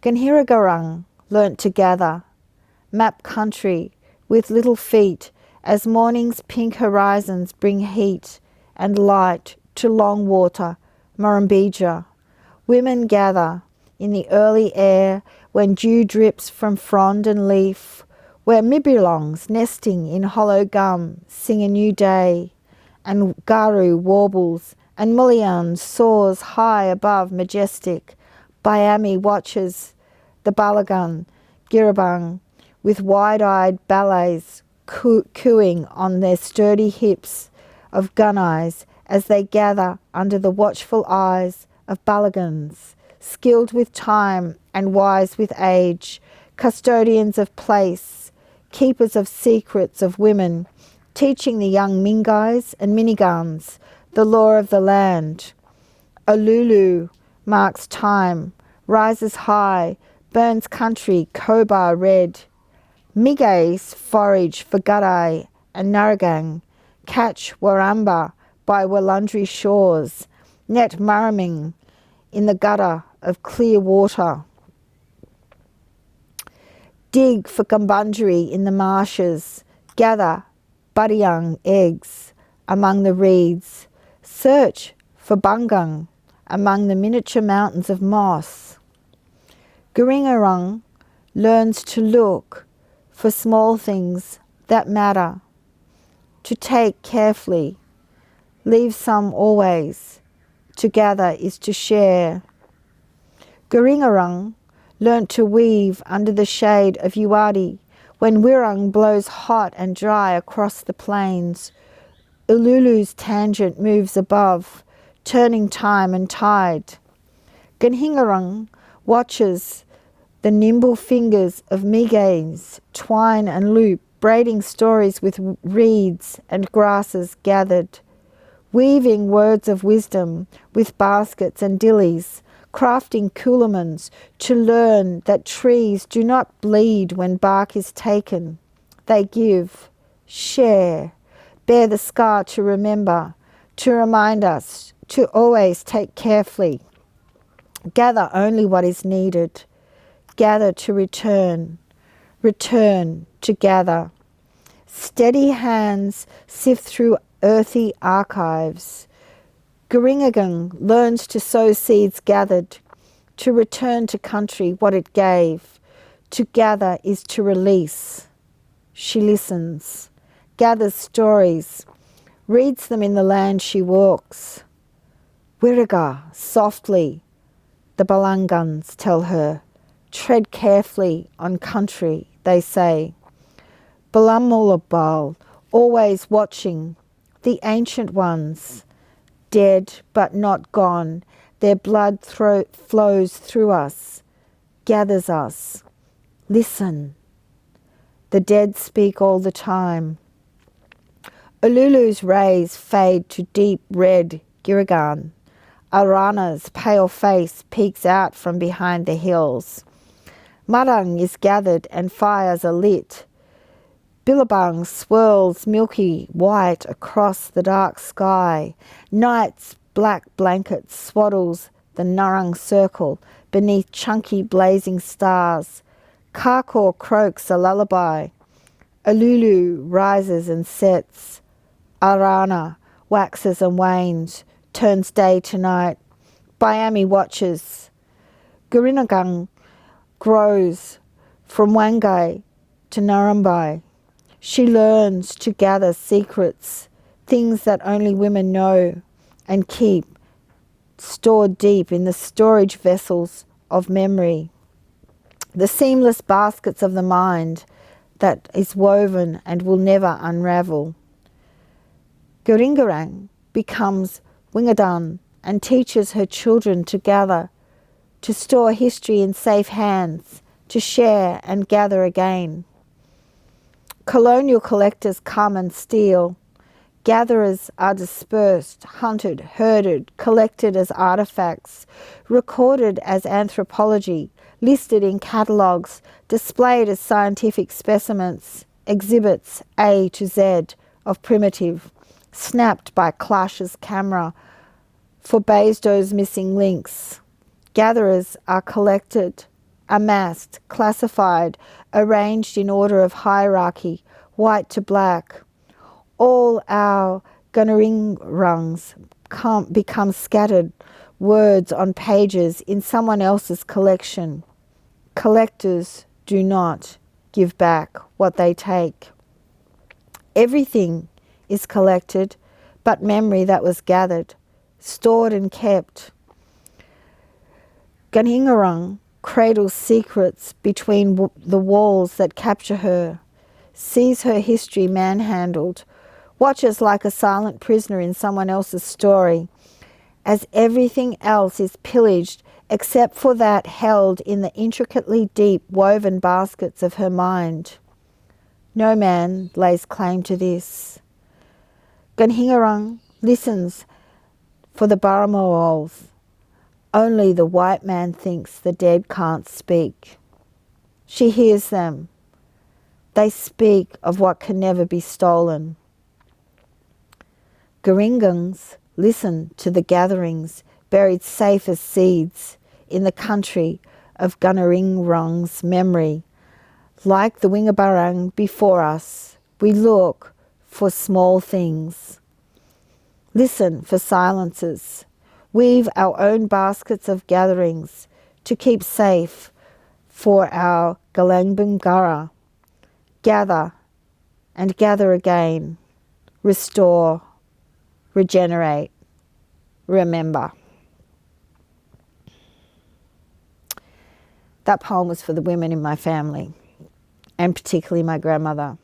Ganhiragarung learnt to gather, map country with little feet as morning's pink horizons bring heat and light to Longwater, Murrumbidgee. Women gather in the early air when dew drips from frond and leaf, where mibulongs nesting in hollow gum sing a new day, and garu warbles and mullion soars high above majestic. Biami watches the Balagan, Girabang, with wide-eyed ballets cooing on their sturdy hips of gun-eyes as they gather under the watchful eyes of Balagans, skilled with time and wise with age, custodians of place, keepers of secrets of women, teaching the young Mingais and Minigans the law of the land. Ululu marks time, rises high, burns country Kobar red. Migais forage for Garai and Naragang, catch Waramba by Wurundjeri shores, net Marraming in the gutter of clear water. Dig for Gumbundjeri in the marshes, gather Buddyung eggs among the reeds, search for Bungung among the miniature mountains of moss. Guringarung learns to look for small things that matter, to take carefully, leave some always, to gather is to share. Guringarung learnt to weave under the shade of Uwadi when Wirrung blows hot and dry across the plains. Ululu's tangent moves above, turning time and tide. Ganhingarung watches the nimble fingers of Migains twine and loop, braiding stories with reeds and grasses gathered, weaving words of wisdom with baskets and dillies, crafting coolamans to learn that trees do not bleed when bark is taken. They give, share, bear the scar to remember, to remind us to always take carefully. Gather only what is needed. Gather to return. Return to gather. Steady hands sift through earthy archives. Guringagung learns to sow seeds gathered, to return to country what it gave. To gather is to release. She listens, gathers stories, reads them in the land she walks. Wirraga, softly, the Balangans tell her. Tread carefully on country, they say. Balamulabal, always watching, the ancient ones, dead but not gone, their blood flows through us, gathers us. Listen. The dead speak all the time. Ululu's rays fade to deep red Giragan. Arana's pale face peeks out from behind the hills. Marang is gathered and fires are lit. Billabong swirls milky white across the dark sky. Night's black blanket swaddles the Narang circle beneath chunky blazing stars. Karkor croaks a lullaby. Ululu rises and sets. Arana waxes and wanes, turns day to night. Biami watches. Gurinagang grows from Wangai to Narumbai. She learns to gather secrets, things that only women know and keep, stored deep in the storage vessels of memory, the seamless baskets of the mind that is woven and will never unravel. Guringarang becomes Wingadan and teaches her children to gather, to store history in safe hands, to share and gather again. Colonial collectors come and steal. Gatherers are dispersed, hunted, herded, collected as artefacts, recorded as anthropology, listed in catalogues, displayed as scientific specimens, exhibits A to Z of primitive, snapped by Clash's camera for Basedo's missing links. Gatherers are collected, amassed, classified, arranged in order of hierarchy, white to black. All our gunneringrungs become scattered words on pages in someone else's collection. Collectors do not give back what they take. Everything is collected, but memory that was gathered, stored and kept. Gunhingarung cradles secrets between the walls that capture her, sees her history manhandled, watches like a silent prisoner in someone else's story, as everything else is pillaged except for that held in the intricately deep woven baskets of her mind. No man lays claim to this. Gunhingarung listens for the Baramoals. Only the white man thinks the dead can't speak. She hears them. They speak of what can never be stolen. Garingungs listen to the gatherings buried safe as seeds in the country of Gunneringrung's memory. Like the Wingabarang before us, we look for small things. Listen for silences. Weave our own baskets of gatherings to keep safe for our Galangbungara. Gather and gather again. Restore, regenerate, remember. That poem was for the women in my family, and particularly my grandmother.